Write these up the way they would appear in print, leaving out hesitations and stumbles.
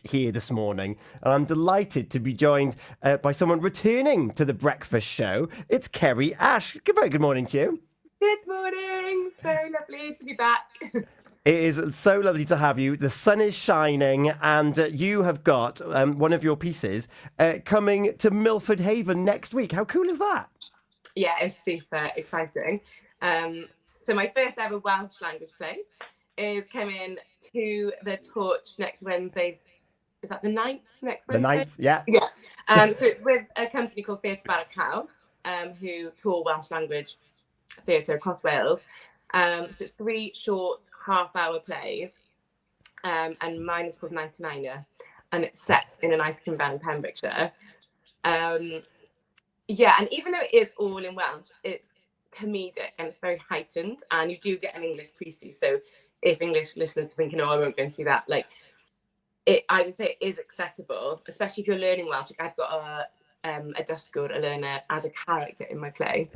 here this morning, and I'm delighted to be joined by someone returning to the breakfast show. It's Ceri Ashe. Very good morning to you. Good morning. So lovely to be back. It is so lovely to have you. The sun is shining, and you have got one of your pieces coming to Milford Haven next week. How cool is that? Yeah, it's super exciting. So my first ever Welsh language play is coming to the Torch next Wednesday. Is that the 9th next Wednesday? The 9th, yeah. Yeah. So it's with a company called Theatre Barrack House, who tour Welsh language theatre across Wales. So it's 3 short half-hour plays, and mine is called 99er, and it's set in an ice cream van in Pembrokeshire. Yeah, and even though it is all in Welsh, it's comedic and it's very heightened, and you do get an English precis. So if English listeners are thinking, "Oh, I won't go and see that," like I would say it is accessible, especially if you're learning Welsh. Like I've got a dysgwr, a learner, as a character in my play,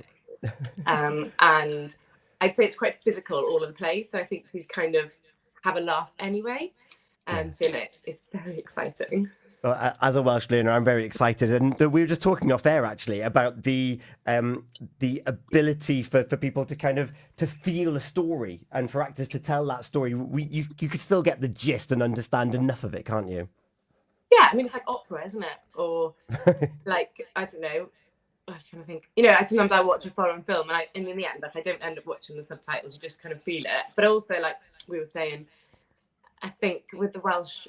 and I'd say it's quite physical, all of the plays. So I think we kind of have a laugh anyway. So it's very exciting. Well, as a Welsh learner, I'm very excited, and we were just talking off air actually about the ability for people to kind of to feel a story, and for actors to tell that story. You could still get the gist and understand enough of it, can't you? Yeah, I mean it's like opera, isn't it? Or like I don't know. I'm trying to think. Sometimes I watch a foreign film, and in the end, like I don't end up watching the subtitles. You just kind of feel it. But also, like we were saying, I think with the Welsh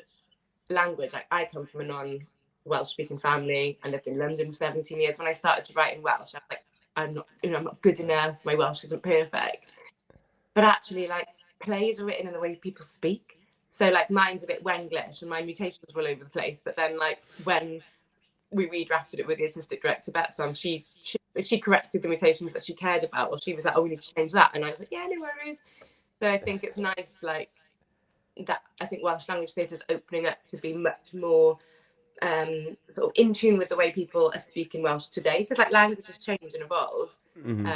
language, like I come from a non-Welsh speaking family. I lived in London for 17 years. When I started to write in Welsh, I was like, I'm not good enough. My Welsh isn't perfect. But actually, like plays are written in the way people speak. So like mine's a bit Wenglish, and my mutations were all over the place. But then like when we redrafted it with the artistic director Betsan, she corrected the mutations that she cared about, or she was like, "Oh, we need to change that," and I was like, "Yeah, no worries." So I think it's nice, like that. I think Welsh language theatre is opening up to be much more sort of in tune with the way people are speaking Welsh today, because like languages change and evolve. Mm-hmm.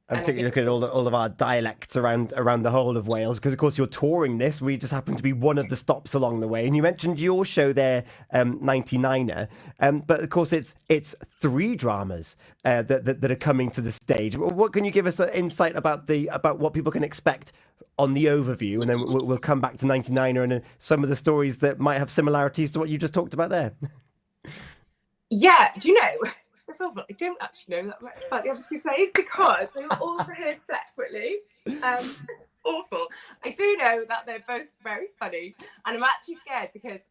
And particularly looking at all of our dialects around the whole of Wales, because of course you're touring this. We just happen to be one of the stops along the way. And you mentioned your show there, 99er, but of course it's 3 dramas that are coming to the stage. What can you give us an insight about what people can expect on the overview, and then we'll come back to 99er and some of the stories that might have similarities to what you just talked about there. Yeah, do you know? It's awful. I don't actually know that much about the other 2 plays because they were all rehearsed separately. It's awful. I do know that they're both very funny, and I'm actually scared because,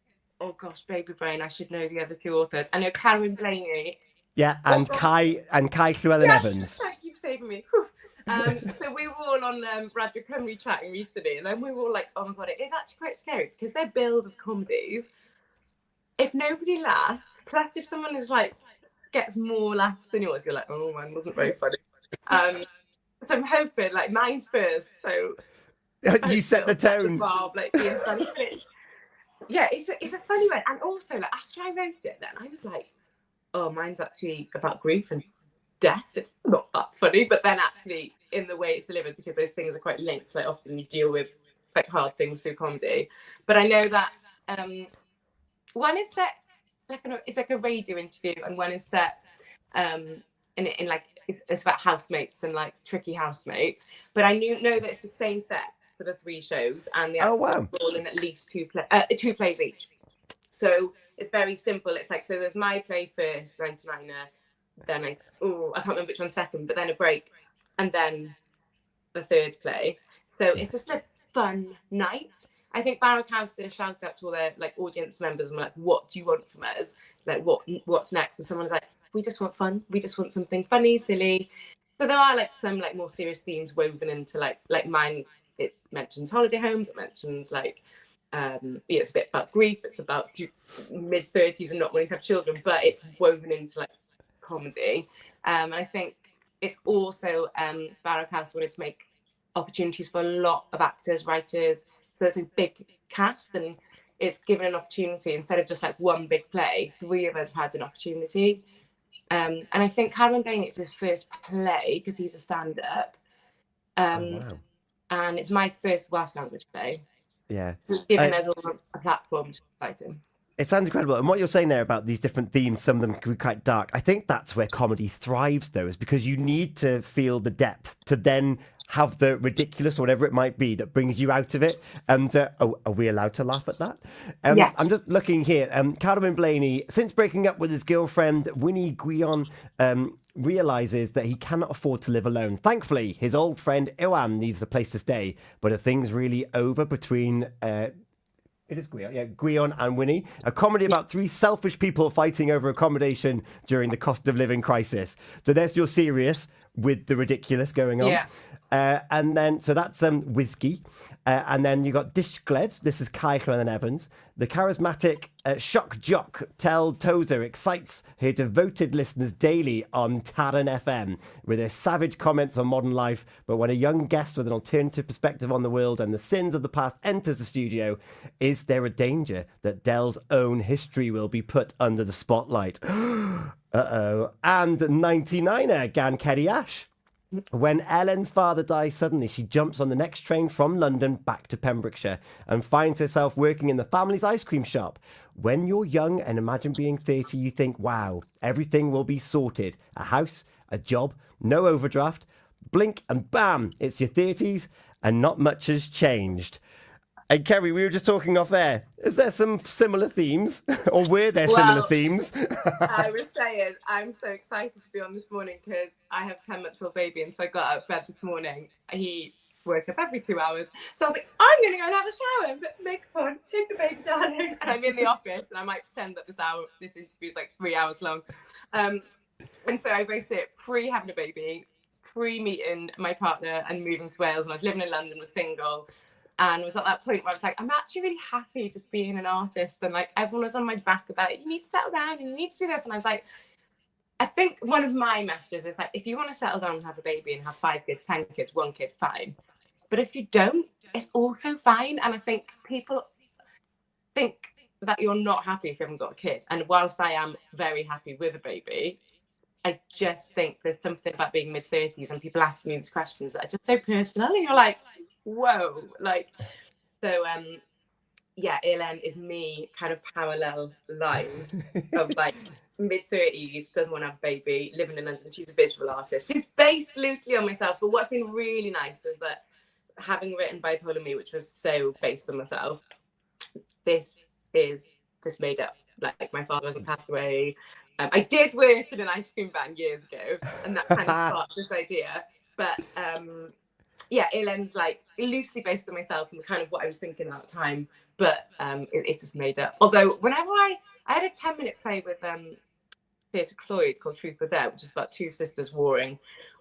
oh gosh, baby brain, I should know the other 2 authors. I know Carwyn, Blayney. Yeah, and Kai Llewelyn Evans. Thank you for saving me. So we were all on Radio Cymru chatting recently, and then we were all like, "Oh my god, it is actually quite scary because they're billed as comedies. If nobody laughs, plus if someone is like gets more laughs than yours, you're like, oh, mine wasn't very funny." So I'm hoping like mine's first. So you set the tone. Bob, like being funny. Yeah, it's a funny one. And also, like after I wrote it, then I was like, oh, mine's actually about grief and death. It's not that funny, but then actually in the way it's delivered, because those things are quite linked. Like often you deal with like hard things through comedy. But I know that one is set it's like a radio interview, and one is set in like it's about housemates and like tricky housemates. But I know that it's the same set for the 3 shows, and the actors are all in at least 2 plays each. So it's very simple. It's like, so there's my play first, 99er, then I can't remember which one's second, but then a break, and then the 3rd play. So it's just a fun night. I think Barrack House did a shout out to all their like audience members and were like, "What do you want from us? Like, what's next?" And someone was like, "We just want fun. We just want something funny, silly." So there are like some like more serious themes woven into like mine. It mentions holiday homes. It mentions like it's a bit about grief. It's about mid-30s and not wanting to have children, but it's woven into like comedy. And I think it's also Barrack House wanted to make opportunities for a lot of actors, writers. So it's a big cast, and it's given an opportunity instead of just like one big play. 3 of us have had an opportunity. And I think Carwyn Blayney, it's his first play because he's a stand-up. Wow. And it's my first Welsh language play. Yeah. So it's given us all a platform, which is exciting. It sounds incredible. And what you're saying there about these different themes, some of them can be quite dark. I think that's where comedy thrives, though, is because you need to feel the depth to then have the ridiculous, or whatever it might be, that brings you out of it. And are we allowed to laugh at that? Yes. I'm just looking here. Carwyn Blayney, since breaking up with his girlfriend, Winnie Guion, realizes that he cannot afford to live alone. Thankfully, his old friend Llewelyn needs a place to stay. But are things really over between... It is Guion, yeah, Guion and Winnie. A comedy about three selfish people fighting over accommodation during the cost of living crisis. So there's your serious with the ridiculous going on. Yeah. And then, so that's Whiskey. And then you got Dishgled. This is Carwyn and Evans. The charismatic shock jock Tel Tozer excites her devoted listeners daily on Taran FM with her savage comments on modern life. But when a young guest with an alternative perspective on the world and the sins of the past enters the studio, is there a danger that Del's own history will be put under the spotlight? Uh-oh. And 99er Gan Ceri Ashe. When Ellen's father dies suddenly, she jumps on the next train from London back to Pembrokeshire and finds herself working in the family's ice cream shop. When you're young and imagine being 30, you think, wow, everything will be sorted. A house, a job, no overdraft. Blink and bam, it's your 30s and not much has changed. And Ceri, we were just talking off air. Is there some similar themes? Or were there similar themes? I was saying, I'm so excited to be on this morning because I have a 10-month-old baby. And so I got out of bed this morning. He woke up every 2 hours. So I was like, I'm going to go and have a shower and put some makeup on, take the baby down. And I'm in the office and I might pretend that this interview is like 3 hours long. And so I wrote it pre-having a baby, pre-meeting my partner and moving to Wales. And I was living in London, was single. And was at that point where I was like, I'm actually really happy just being an artist. And like everyone was on my back about, you need to settle down and you need to do this. And I was like, I think one of my messages is like, if you want to settle down and have a baby and have 5 kids, 10 kids, 1 kid, fine. But if you don't, it's also fine. And I think people think that you're not happy if you haven't got a kid. And whilst I am very happy with a baby, I just think there's something about being mid-30s and people asking me these questions that are just so personal. And you're like, whoa, like, so yeah, Llewelyn is me kind of parallel lines of like mid-30s, doesn't want to have a baby, living in London. She's a visual artist. She's based loosely on myself, but what's been really nice is that having written Bipolar Me, which was so based on myself, this is just made up. Like my father hasn't passed away. I did work in an ice cream van years ago, and that kind of sparked this idea. But yeah, Llewelyn's like loosely based on myself and kind of what I was thinking at the time, but it's just made up. Although whenever I had a 10-minute play with Theatre Cloyd called Truth or Dare, which is about 2 sisters warring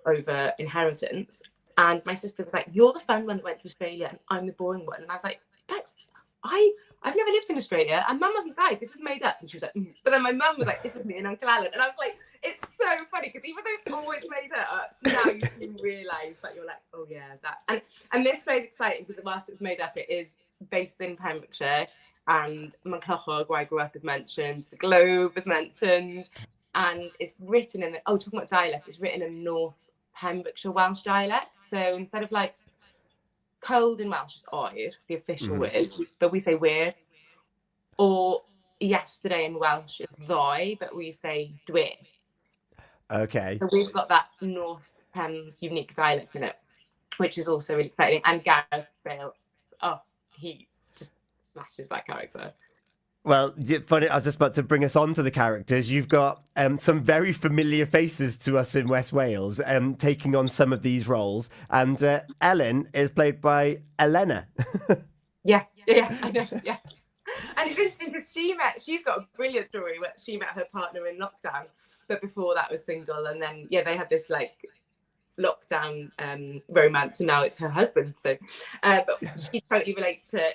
over inheritance, and my sister was like, you're the fun one that went to Australia and I'm the boring one. And I was like, but I've never lived in Australia and mum hasn't died. This is made up. And she was like, But then my mum was like, this is me and Uncle Alan. And I was like, it's so funny because even though it's always made up, now you can realise that you're like, oh yeah, that's... And this play is exciting because whilst it's made up, it is based in Pembrokeshire, and Manclochog, where I grew up, is mentioned. The Globe is mentioned. And it's written in... talking about dialect, it's written in North Pembrokeshire Welsh dialect. So instead of like... Cold in Welsh is oer, the official word, but we say weird. Or yesterday in Welsh is ddoe, but we say dwe. Okay. So we've got that North Pem's unique dialect in it, which is also really exciting. And Gareth Bale, he just smashes that character. Well, funny, I was just about to bring us on to the characters. You've got some very familiar faces to us in West Wales taking on some of these roles. And Ellen is played by Elena. Yeah, I know, yeah. And it's interesting because she's got a brilliant story where she met her partner in lockdown, but before that was single. And then, they had this like lockdown romance, and now it's her husband. So, but she totally relates to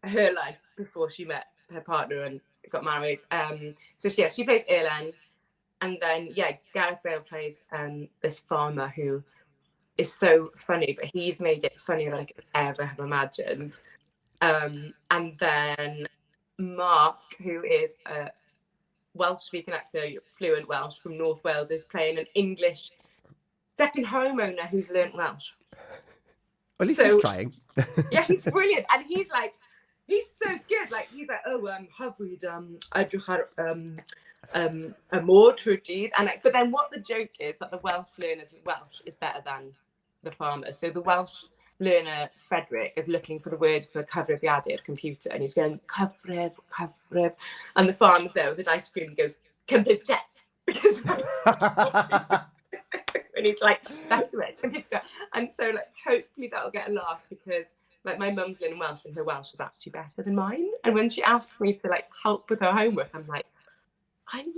her life before she met her partner and got married. So she plays Llewelyn, and then Gareth Bale plays this farmer who is so funny, but he's made it funnier than I could ever have imagined. And then Mark, who is a Welsh speaking actor, fluent Welsh from North Wales, is playing an English second homeowner who's learnt Welsh. Well, at least he's trying. Yeah, he's brilliant, and he's like, he's so good. Like he's like, oh, hyfryd, edrych ar y môr trwy'r dydd. And but then what the joke is that the Welsh learners in Welsh is better than the farmers. So the Welsh learner Frederick is looking for the word for cyfrifiadur computer, and he's going cyfrif, and the farmer's there with a ice cream and goes computer because and he's like, that's the word, computer. And so like hopefully that'll get a laugh, because like my mum's learning Welsh and her Welsh is actually better than mine. And when she asks me to like help with her homework, I'm like, I'm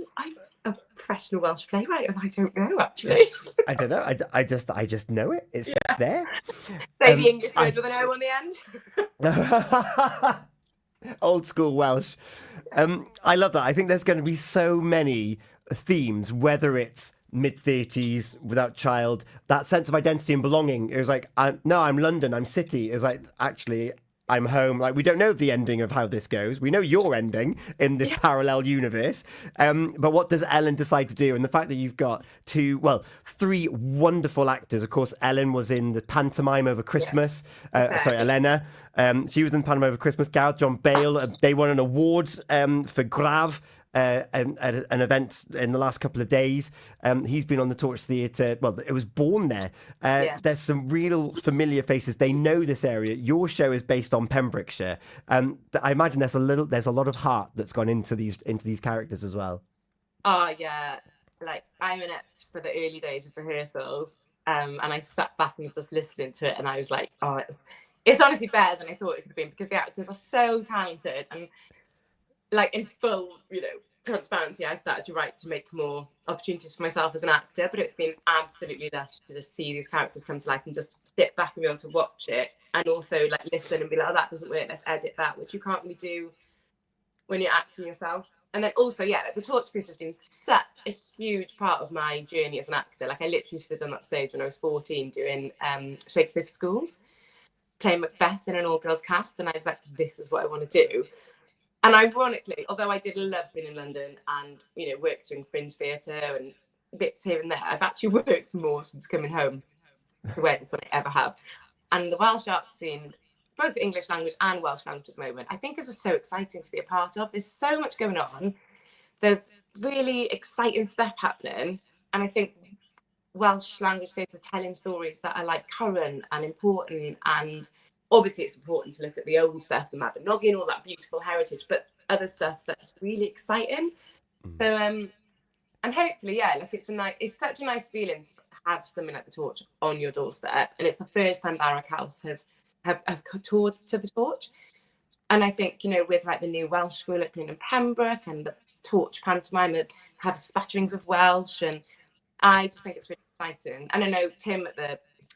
a professional Welsh playwright and I don't know actually. I don't know. I just know it. It's there. Say the English word with an O on the end. Old school Welsh. I love that. I think there's going to be so many themes, whether it's mid-30s, without child, that sense of identity and belonging. It was like, I'm London, I'm city. It's like, actually, I'm home. Like, we don't know the ending of how this goes. We know your ending in this parallel universe. But what does Ellen decide to do? And the fact that you've got three wonderful actors. Of course, Ellen was in the pantomime over Christmas. Elena. She was in pantomime over Christmas. Gareth John Bale. They won an award for Grav. At an event in the last couple of days. He's been on the Torch Theatre. Well, it was born there. There's some real familiar faces. They know this area. Your show is based on Pembrokeshire. I imagine there's a lot of heart that's gone into these characters as well. Oh yeah, like I'm in it for the early days of rehearsals, and I sat back and was just listening to it, and I was like, oh, it's honestly better than I thought it could have been, because the actors are so talented. And like in full, transparency, I started to write to make more opportunities for myself as an actor, but it's been absolutely lush to just see these characters come to life and just sit back and be able to watch it, and also like listen and be like, oh, that doesn't work, let's edit that, which you can't really do when you're acting yourself. And then also, the Torch Theatre has been such a huge part of my journey as an actor. Like I literally stood on that stage when I was 14 doing Shakespeare for Schools, playing Macbeth in an all-girls cast, and I was like, this is what I want to do. And ironically, although I did love being in London and, worked doing fringe theatre and bits here and there, I've actually worked more since coming home to Wales than I ever have. And the Welsh art scene, both English language and Welsh language at the moment, I think is just so exciting to be a part of. There's so much going on. There's really exciting stuff happening. And I think Welsh language theatre is telling stories that are like current and important, and obviously it's important to look at the old stuff, the Mabinogi and all that beautiful heritage, but other stuff that's really exciting. So and hopefully it's such a nice feeling to have something like the Torch on your doorstep, and it's the first time Barrack House have toured to the Torch. And I think with like the new Welsh school opening in Pembroke and the Torch pantomime have spatterings of Welsh, and I just think it's really exciting. And I know Tim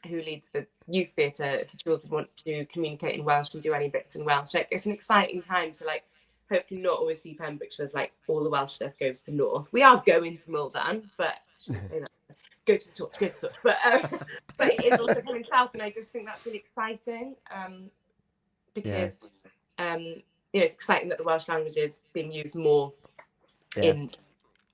who leads the youth theatre, if the children want to communicate in Welsh and do any bits in Welsh, like it's an exciting time to like hopefully not always see Pembrokeshire as like all the Welsh stuff goes to North. We are going to Muldan, but I shouldn't say that. Go to the Torch. But it is also coming south, and I just think that's really exciting, because it's exciting that the Welsh language is being used more in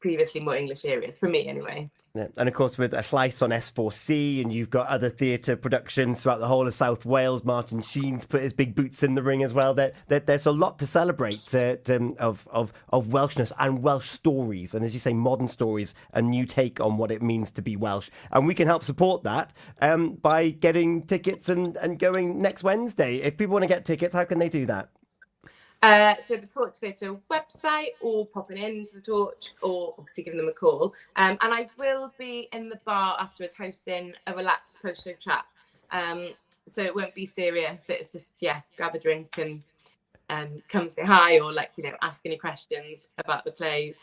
previously more English areas, for me anyway. Yeah. And of course, with a Llais on S4C, and you've got other theatre productions throughout the whole of South Wales. Martin Sheen's put his big boots in the ring as well. There's a lot to celebrate of Welshness and Welsh stories, and as you say, modern stories, a new take on what it means to be Welsh. And we can help support that by getting tickets and going next Wednesday. If people want to get tickets, how can they do that? So the Torch Theatre website, or popping into the Torch, or obviously giving them a call. And I will be in the bar afterwards hosting a relaxed post-show chat. So it won't be serious. It's just, grab a drink and come say hi, or ask any questions about the play.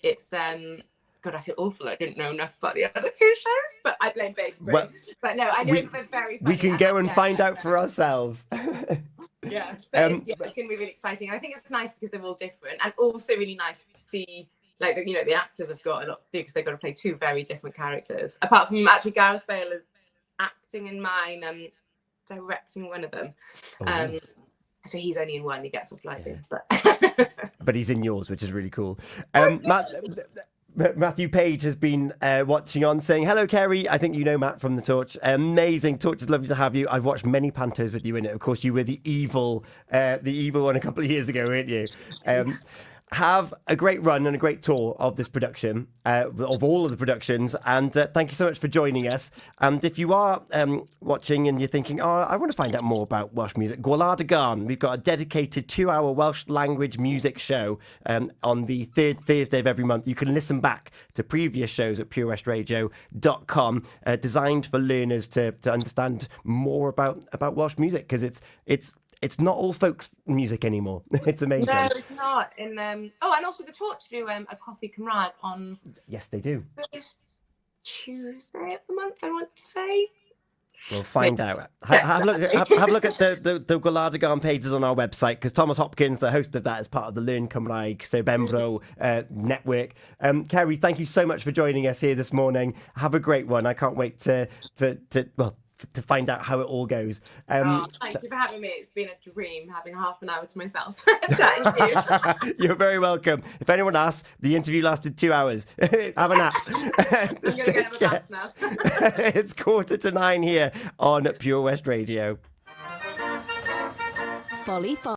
It's God, I feel awful. I didn't know enough about the other two shows, but I blame Baby Brain. Well, but no, I know that they're very funny. We can go and find out for ourselves. It's going to be really exciting. And I think it's nice because they're all different, and also really nice to see, the actors have got a lot to do because they've got to play two very different characters. Apart from actually Gareth Bale is acting in mine and directing one of them. So he's only in one. He gets off lightly, but he's in yours, which is really cool. Matt, Matthew Page has been watching on, saying, hello, Ceri. I think you know Matt from The Torch. Amazing. Torch is lovely to have you. I've watched many pantos with you in it. Of course, you were the evil one a couple of years ago, weren't you? Have a great run and a great tour of this production, of all of the productions, and thank you so much for joining us. And if you are watching and you're thinking, oh, I want to find out more about Welsh music, Gwlad y Gân, we've got a dedicated 2-hour Welsh language music show on the third Thursday of every month. You can listen back to previous shows at purewestradio.com, designed for learners to understand more about Welsh music, because it's not all folks music anymore. It's amazing. No, it's not. And and also the Torch do a Coffee Cymraeg on. Yes, they do. First Tuesday of the month, I want to say. We'll find out. Have a look at the Gwlad y Gân pages on our website, because Thomas Hopkins, the host of that, is part of the Learn Cymraeg So Benbro network. Ceri, thank you so much for joining us here this morning. Have a great one. I can't wait to find out how it all goes. Thank you for having me. It's been a dream having half an hour to myself chatting to you. You're very welcome. If anyone asks, the interview lasted 2 hours. Have a nap. I'm going to go have a bath now. It's 8:45 here on Pure West Radio. Folly